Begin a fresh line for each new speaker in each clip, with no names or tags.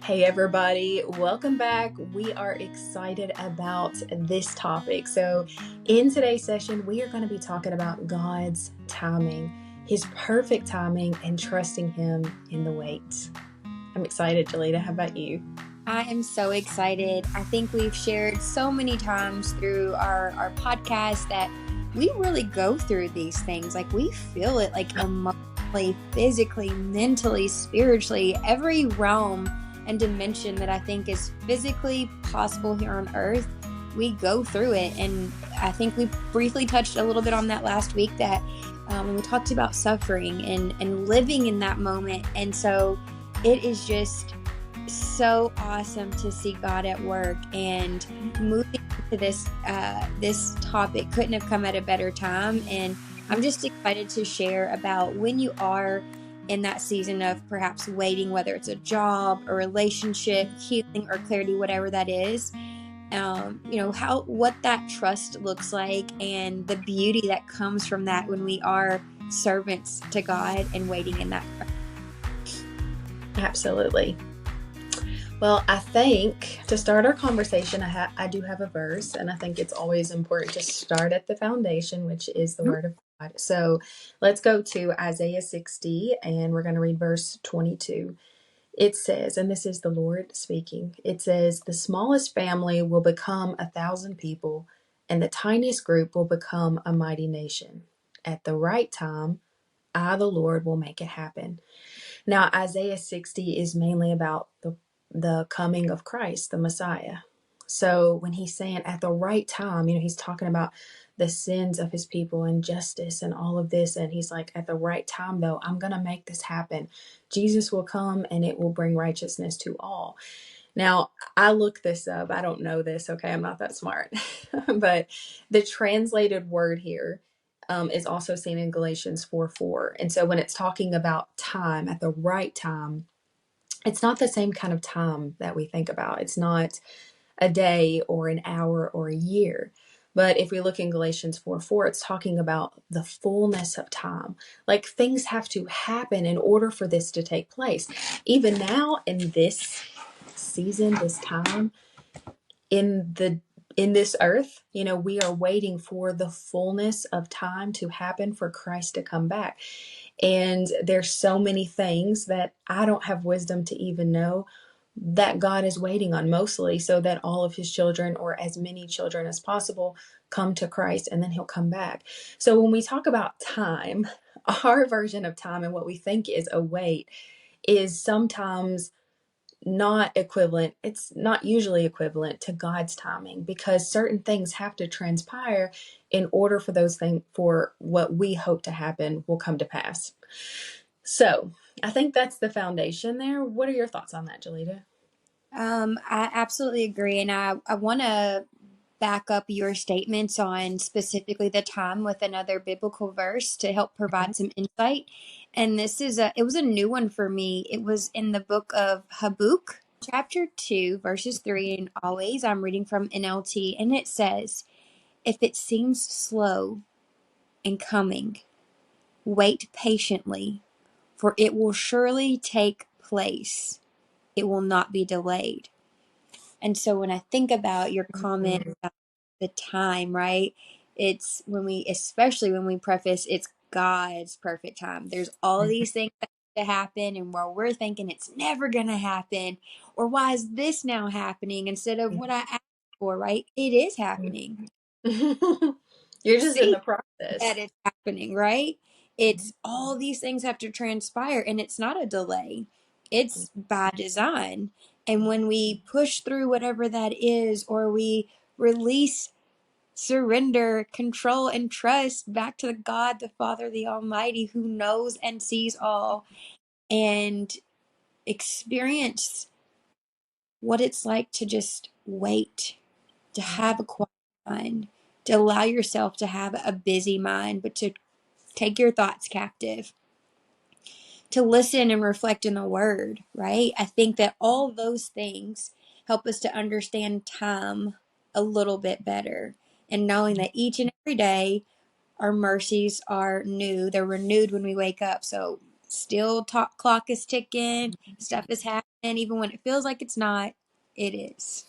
Hey, everybody, welcome back. We are excited about this topic. So, in today's session, we are going to be talking about God's timing, His perfect timing, and trusting Him in the wait. I'm excited, Jalita. How about you?
I am so excited. I think we've shared so many times through our podcast that we really go through these things. Like we feel it like emotionally, physically, mentally, spiritually, every realm and dimension that I think is physically possible here on earth. We go through it. And I think we briefly touched a little bit on that last week that when we talked about suffering and living in that moment. And so it is just so awesome to see God at work, and moving into this topic couldn't have come at a better time. And I'm just excited to share about when you are in that season of perhaps waiting, whether it's a job, a relationship, healing, or clarity, whatever that is. What that trust looks like and the beauty that comes from that when we are servants to God and waiting in that.
Absolutely. Well, I think to start our conversation, I do have a verse, and I think it's always important to start at the foundation, which is the Word of God. So let's go to Isaiah 60, and we're going to read verse 22. It says, and this is the Lord speaking, it says, "The smallest family will become 1,000 people, and the tiniest group will become a mighty nation. At the right time, I, the Lord, will make it happen." Now, Isaiah 60 is mainly about the coming of Christ, the Messiah. So when he's saying at the right time, he's talking about the sins of his people and justice and all of this. And he's like, at the right time, though, I'm going to make this happen. Jesus will come and it will bring righteousness to all. Now, I looked this up. I don't know this. Okay. I'm not that smart. But the translated word here is also seen in Galatians 4:4. And so when it's talking about time, at the right time, it's not the same kind of time that we think about. It's not a day or an hour or a year. But if we look in Galatians 4:4, it's talking about the fullness of time. Like things have to happen in order for this to take place. Even now in this season, this time, in this earth, we are waiting for the fullness of time to happen for Christ to come back. And there's so many things that I don't have wisdom to even know that God is waiting on, mostly so that all of his children, or as many children as possible, come to Christ, and then he'll come back. So when we talk about time, our version of time and what we think is a wait is sometimes not equivalent. It's not usually equivalent to God's timing, because certain things have to transpire in order for those things, for what we hope to happen will come to pass. So I think that's the foundation there. What are your thoughts on that, Jalita?
I absolutely agree. And I want to back up your statements on specifically the time with another biblical verse to help provide some insight. And it was a new one for me. It was in the book of Habakkuk, chapter 2, verses 3. And always I'm reading from NLT. And it says, "If it seems slow in coming, wait patiently, for it will surely take place. It will not be delayed." And so when I think about your comment about the time, right? It's especially when we preface, it's God's perfect time. There's all these things that have to happen, and while we're thinking it's never going to happen, or why is this now happening instead of what I asked for, right? It is happening.
You're just in
See
the process.
that it's happening, right? It's all these things have to transpire, and it's not a delay. It's by design. And when we push through whatever that is, or we release, surrender, control, and trust back to the God, the Father, the Almighty, who knows and sees all, and experience what it's like to just wait, to have a quiet mind, to allow yourself to have a busy mind, but to take your thoughts captive, to listen and reflect in the Word, right? I think that all those things help us to understand time a little bit better, and knowing that each and every day our mercies are new. They're renewed when we wake up. So still clock is ticking, stuff is happening, even when it feels like it's not, it is.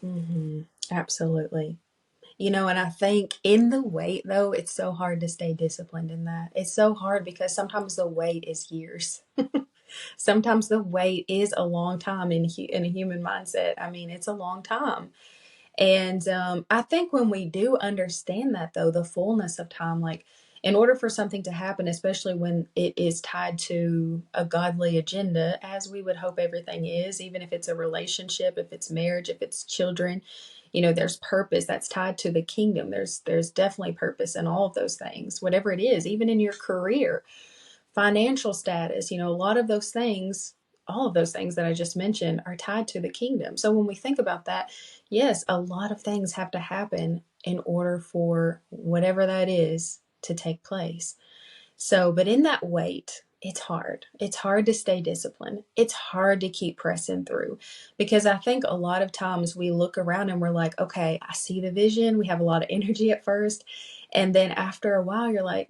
Hmm. Absolutely. And I think in the wait, though, it's so hard to stay disciplined in that. It's so hard because sometimes the wait is years. Sometimes the wait is a long time in a human mindset. I mean, it's a long time. And I think when we do understand that, though, the fullness of time, like in order for something to happen, especially when it is tied to a godly agenda, as we would hope everything is, even if it's a relationship, if it's marriage, if it's children, there's purpose that's tied to the kingdom. There's definitely purpose in all of those things, whatever it is, even in your career, financial status, a lot of those things, all of those things that I just mentioned are tied to the kingdom. So when we think about that, yes, a lot of things have to happen in order for whatever that is to take place. So, but in that wait, it's hard. It's hard to stay disciplined. It's hard to keep pressing through because I think a lot of times we look around and we're like, okay, I see the vision. We have a lot of energy at first. And then after a while, you're like,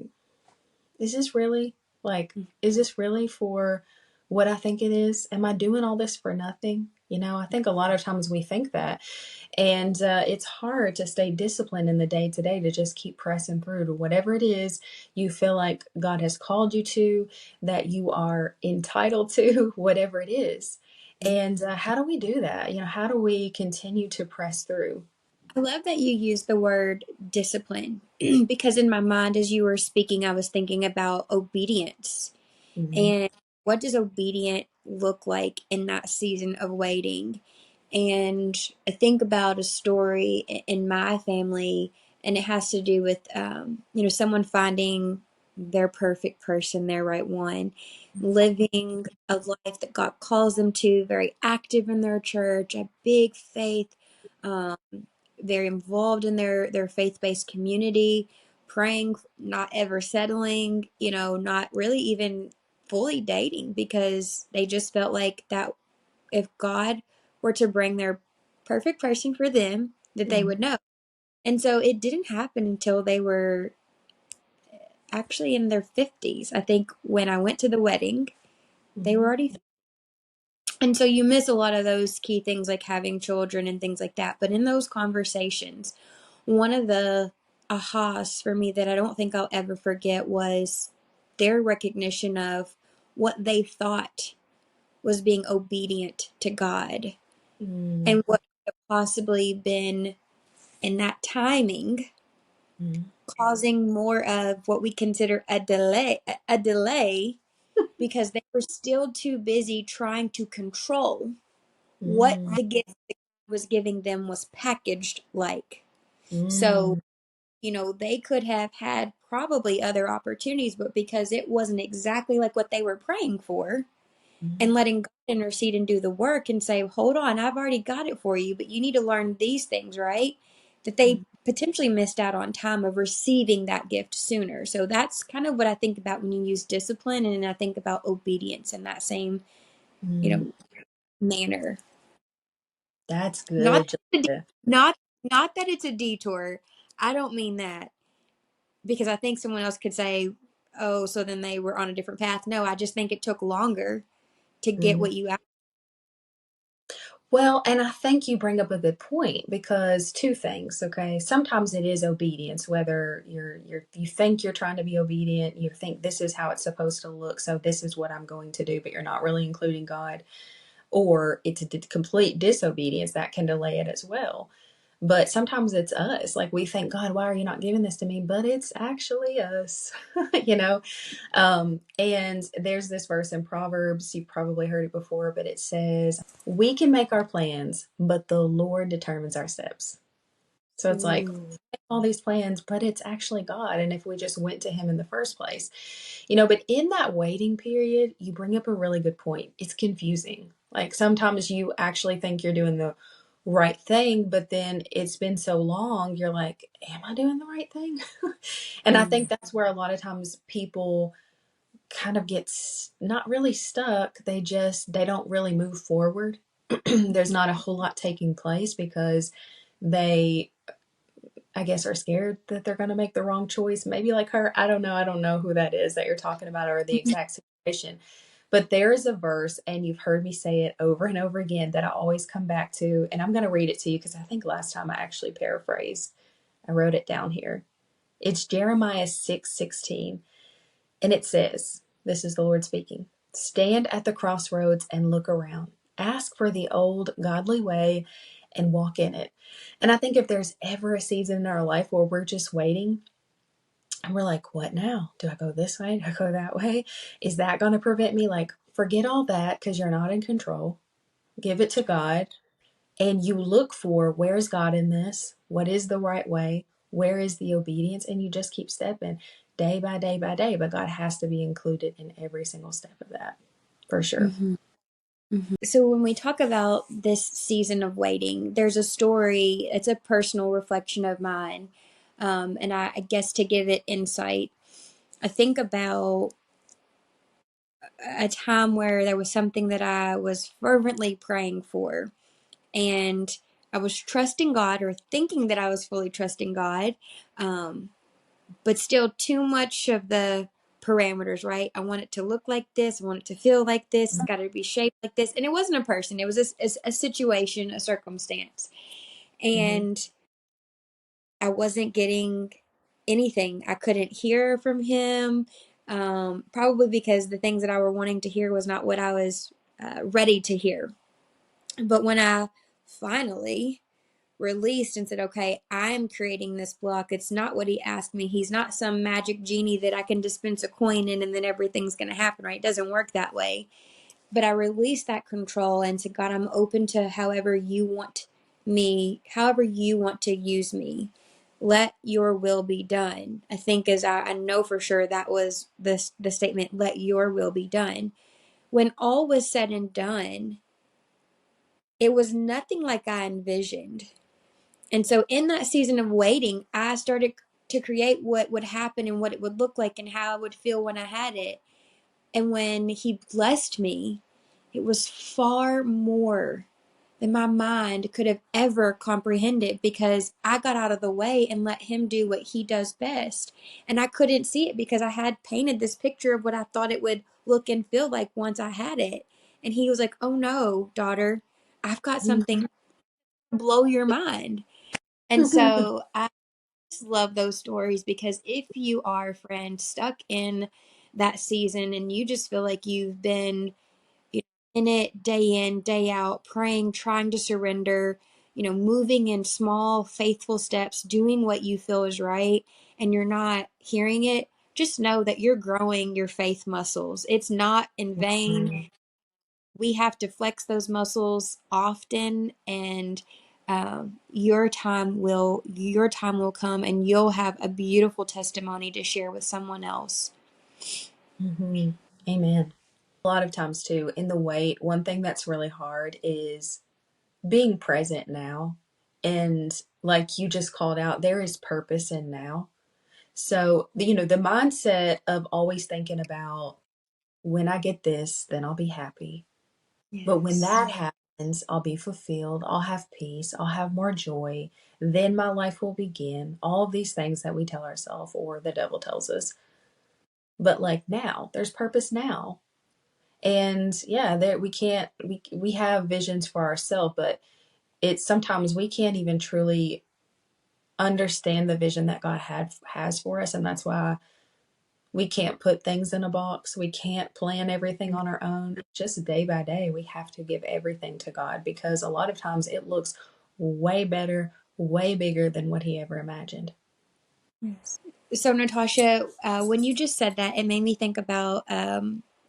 is this really like is this really for what I think it is? Am I doing all this for nothing? I think a lot of times we think that, and it's hard to stay disciplined in the day to day to just keep pressing through to whatever it is you feel like God has called you to, that you are entitled to, whatever it is. And how do we do that? How do we continue to press through?
I love that you use the word discipline because in my mind, as you were speaking, I was thinking about obedience.
Hmm.
And what does obedient look like in that season of waiting? And I think about a story in my family, and it has to do with, someone finding their perfect person, their right one, living a life that God calls them to, very active in their church, a big faith, um, very involved in their faith-based community, praying, not ever settling, not really even fully dating because they just felt like that if God were to bring their perfect person for them, that they
Hmm.
would know. And so it didn't happen until they were actually in their 50s. I think when I went to the wedding, they were
Hmm.
already. And so you miss a lot of those key things like having children and things like that. But in those conversations, one of the ahas for me that I don't think I'll ever forget was their recognition of what they thought was being obedient to God
Hmm.
and what could have possibly been in that timing causing more of what we consider a delay because they were still too busy trying to control what
Hmm.
the gift that God was giving them was packaged like. So,
Hmm.
they could have had probably other opportunities, but because it wasn't exactly like what they were praying for, and letting God intercede and do the work and say, hold on, I've already got it for you, but you need to learn these things, right? That they potentially missed out on time of receiving that gift sooner. So that's kind of what I think about when you use discipline, and I think about obedience in that same, you
Hmm.
know, manner.
That's
Not
good,
that
Julia.
not not that it's a detour. I don't mean that because I think someone else could say, "Oh, so then they were on a different path." No, I just think it took longer to get
Mhm.
what you asked.
Well, and I think you bring up a good point because two things, okay? Sometimes it is obedience, whether you think you're trying to be obedient, you think this is how it's supposed to look, so this is what I'm going to do, but you're not really including God, or it's a complete disobedience that can delay it as well. But sometimes it's us. Like we think, God, why are you not giving this to me? But it's actually us, you know? And there's this verse in Proverbs, you've probably heard it before, but it says, we can make our plans, but the Lord determines our steps. So it's like
Ooh.
all these plans, but it's actually God. And if we just went to Him in the first place, but in that waiting period, you bring up a really good point. It's confusing. Like sometimes you actually think you're doing the right thing, but then it's been so long, you're like, am I doing the right thing? And I think that's where a lot of times people kind of get not really stuck. They don't really move forward. There's not a whole lot taking place because they, I guess, are scared that they're going to make the wrong choice. Maybe like her. I don't know. I don't know who that is that you're talking about or the exact situation. situation. But there is a verse, and you've heard me say it over and over again, that I always come back to, and I'm going to read it to you because I think last time I actually paraphrased. I wrote it down here. It's Jeremiah 6:16, and it says, this is the Lord speaking, "Stand at the crossroads and look around. Ask for the old godly way and walk in it." And I think if there's ever a season in our life where we're just waiting and we're like, what now? Do I go this way? Do I go that way? Is that going to prevent me? Like, forget all that because you're not in control. Give it to God. And you look for, where's God in this? What is the right way? Where is the obedience? And you just keep stepping day by day by day. But God has to be included in every single step of that, for sure.
Mm-hmm. Mm-hmm. So when we talk about this season of waiting, there's a story, it's a personal reflection of mine. And I guess to give it insight, I think about a time where there was something that I was fervently praying for, and I was trusting God, or thinking that I was fully trusting God, but still too much of the parameters, right? I want it to look like this. I want it to feel like this. It's got to be shaped like this. And it wasn't a person. It was a situation, a circumstance.
Mm-hmm.
And I wasn't getting anything. I couldn't hear from him, probably because the things that I were wanting to hear was not what I was ready to hear. But when I finally released and said, okay, I'm creating this block. It's not what he asked me. He's not some magic genie that I can dispense a coin in and then everything's going to happen, right? It doesn't work that way. But I released that control and said, God, I'm open to however you want me, however you want to use me. Let your will be done. I think as I know for sure that was the statement, let your will be done. When all was said and done, it was nothing like I envisioned. And so in that season of waiting, I started to create what would happen and what it would look like and how I would feel when I had it. And when he blessed me, it was far more than my mind could have ever comprehended, because I got out of the way and let him do what he does best. And I couldn't see it because I had painted this picture of what I thought it would look and feel like once I had it. And he was like, "Oh no, daughter, I've got something to blow your mind." And so I just love those stories, because if you are, friend, stuck in that season and you just feel like you've been, in it day in, day out, praying, trying to surrender, moving in small, faithful steps, doing what you feel is right, and you're not hearing it, just know that you're growing your faith muscles. It's not in vain. We have to flex those muscles often, and your time will come, and you'll have a beautiful testimony to share with someone else.
Mm-hmm. Amen. A lot of times, too, in the wait, one thing that's really hard is being present now. And like you just called out, there is purpose in now. So, the mindset of always thinking about, when I get this, then I'll be happy. But when
Yes.
that happens, I'll be fulfilled. I'll have peace. I'll have more joy. Then my life will begin. All of these things that we tell ourselves or the devil tells us. But like now, there's purpose now. And yeah, there we have visions for ourselves, but it's sometimes we can't even truly understand the vision that God has for us, and that's why we can't put things in a box. We can't plan everything on our own. Just day by day, we have to give everything to God, because a lot of times it looks way better, way bigger than what He ever imagined.
Yes. So, Natasha, when you just said that, it made me think about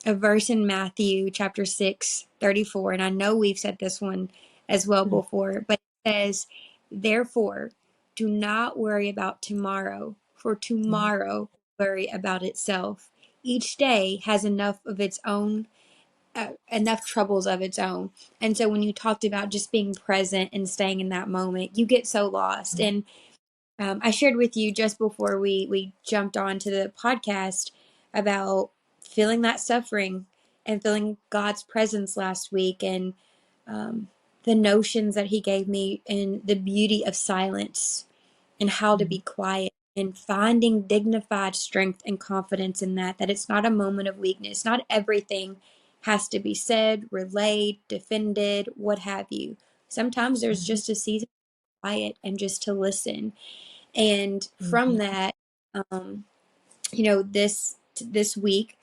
a verse in Matthew chapter 6:34. And I know we've said this one as well before, but it says, "Therefore, do not worry about tomorrow, for tomorrow will worry about itself. Each day has enough troubles of its own." And so when you talked about just being present and staying in that moment, you get so lost. And I shared with you just before we jumped on to the podcast about feeling that suffering and feeling God's presence last week, and the notions that He gave me, and the beauty of silence and how to be quiet and finding dignified strength and confidence in that, that it's not a moment of weakness. Not everything has to be said, relayed, defended, what have you. Sometimes there's
Mhm.
just a season of quiet and just to listen. And from
Mhm.
that, um, this week,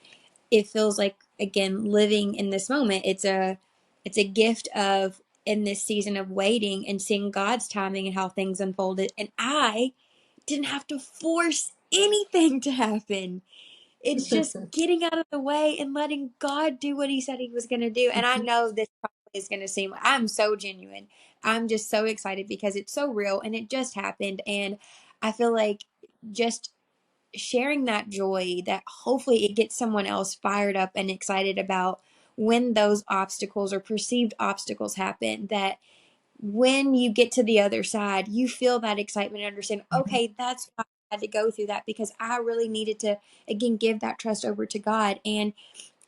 it feels like, again, living in this moment. It's a gift of, in this season of waiting and seeing God's timing and how things unfolded. And I didn't have to force anything to happen. It's just getting out of the way and letting God do what he said he was going to do. And I
Mhm.
know this probably is going to seem, I'm so genuine. I'm just so excited because it's so real and it just happened. And I feel like just sharing that joy, that hopefully it gets someone else fired up and excited about when those obstacles or perceived obstacles happen, that when you get to the other side, you feel that excitement and understand,
Mhm.
okay, that's why I had to go through that, because I really needed to, again, give that trust over to God. And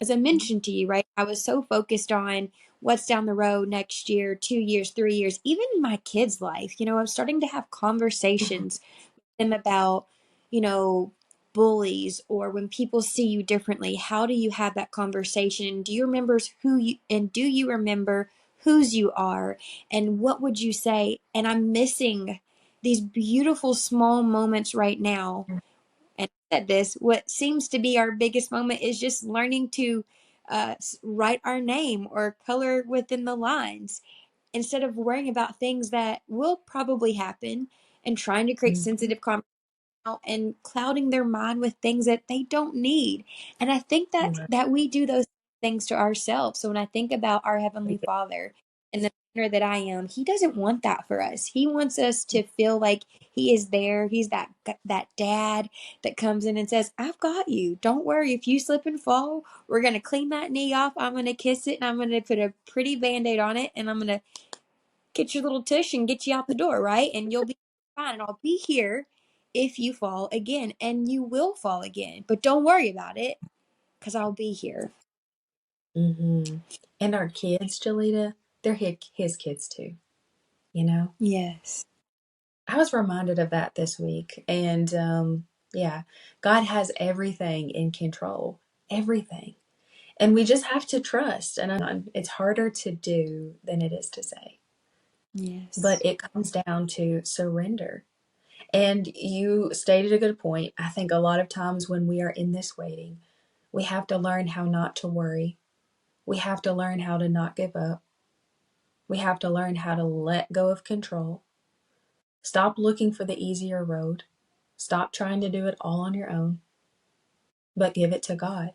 as I mentioned to you, right, I was so focused on what's down the road next year, 2 years, 3 years, even in my kids' life. I'm starting to have conversations them about, you know, bullies, or when people see you differently, how do you have that conversation? Do you remember do you remember whose you are, and what would you say? And I'm missing these beautiful small moments right now. And I said this, what seems to be our biggest moment is just learning to write our name or color within the lines, instead of worrying about things that will probably happen and trying to create
Mhm.
sensitive conversations out and clouding their mind with things that they don't need. And I think that
Right.
we do those things to ourselves. So when I think about our heavenly Father and the manner that I am, he doesn't want that for us. He wants us to feel like he is there. He's that dad that comes in and says, "I've got you. Don't worry, if you slip and fall, we're going to clean that knee off. I'm going to kiss it and I'm going to put a pretty band-aid on it, and I'm going to get your little tush and get you out the door, right? And you'll be fine. And I'll be here if you fall again. And you will fall again. But don't worry about it, because I'll be here."
Mhm. And our kids, Jalita, they're his kids too, you know?
Yes.
I was reminded of that this week. And yeah, God has everything in control, everything. And we just have to trust. And it's harder to do than it is to say. But
Yes.
it comes down to surrender. And you stated a good point. I think a lot of times when we are in this waiting, we have to learn how not to worry. We have to learn how to not give up. We have to learn how to let go of control. Stop looking for the easier road. Stop trying to do it all on your own, but give it to God.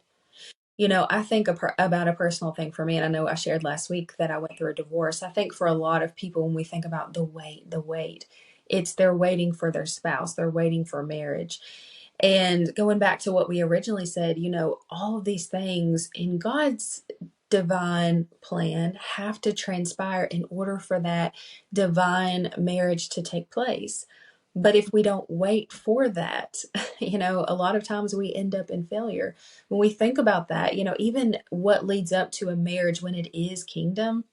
I think about a personal thing for me, and I know I shared last week that I went through a divorce. I think for a lot of people, when we think about the wait, it's they're waiting for their spouse, they're waiting for marriage. And going back to what we originally said, all of these things in God's divine plan have to transpire in order for that divine marriage to take place. But if we don't wait for that, a lot of times we end up in failure. When we think about that, even what leads up to a marriage when it is kingdom,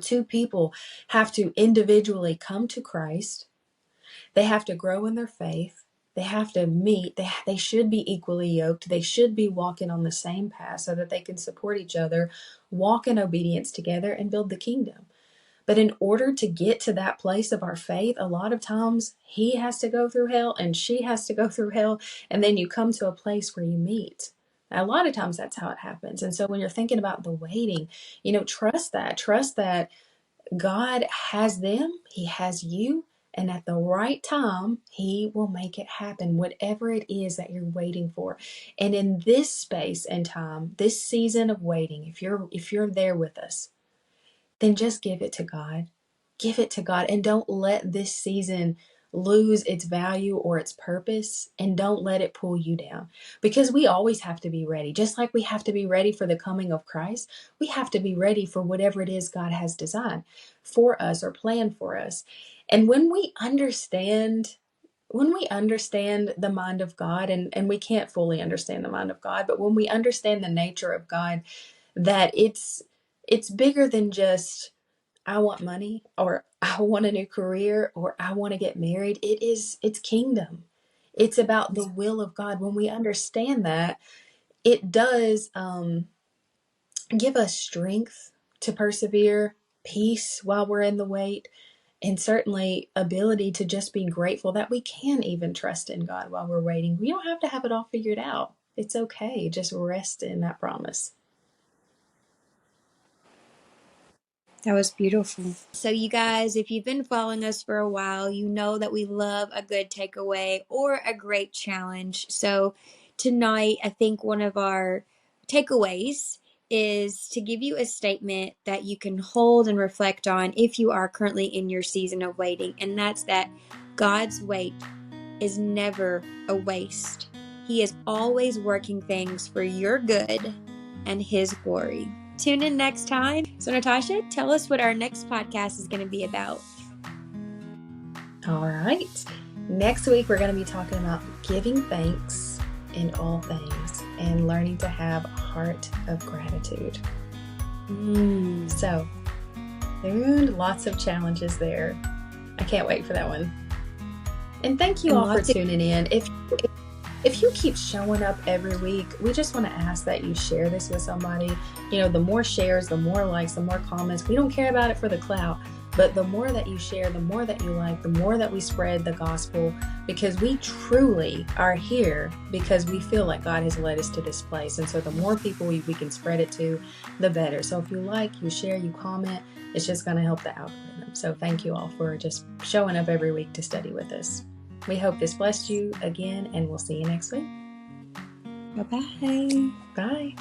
two people have to individually come to Christ. They have to grow in their faith. They have to meet. They should be equally yoked. They should be walking on the same path so that they can support each other, walk in obedience together, and build the kingdom. But in order to get to that place of our faith, a lot of times he has to go through hell and she has to go through hell. And then you come to a place where you meet. A lot of times that's how it happens. And so when you're thinking about the waiting, trust that. Trust that God has them, he has you. And at the right time, he will make it happen, whatever it is that you're waiting for. And in this space and time, this season of waiting, if you're there with us, then just give it to God. Give it to God and don't let this season lose its value or its purpose, and don't let it pull you down, because we always have to be ready. Just like we have to be ready for the coming of Christ, we have to be ready for whatever it is God has designed for us or planned for us. And when we understand the mind of God, and we can't fully understand the mind of God, but when we understand the nature of God, that it's bigger than just I want money, or I want a new career, or I want to get married. It's kingdom. It's about the will of God. When we understand that, it does give us strength to persevere, peace while we're in the wait, and certainly ability to just be grateful that we can even trust in God while we're waiting. We don't have to have it all figured out. It's okay. Just rest in that promise.
That was beautiful. So, you guys, if you've been following us for a while, you know that we love a good takeaway or a great challenge. So, tonight, I think one of our takeaways is to give you a statement that you can hold and reflect on if you are currently in your season of waiting. And that's that God's wait is never a waste. He is always working things for your good and His glory. Tune in next time. So, Natasha, tell us what our next podcast is going to be about.
All right. Next week, we're going to be talking about giving thanks in all things and learning to have a heart of gratitude. So, soon, lots of challenges there. I can't wait for that one. And thank you all for tuning in. If you keep showing up every week, we just want to ask that you share this with somebody. You know, the more shares, the more likes, the more comments. We don't care about it for the clout, but the more that you share, the more that you like, the more that we spread the gospel, because we truly are here because we feel like God has led us to this place. And so the more people we can spread it to, the better. So if you like, you share, you comment, it's just going to help the algorithm. So thank you all for just showing up every week to study with us. We hope this blessed you again, and we'll see you next week.
Bye-bye.
Bye.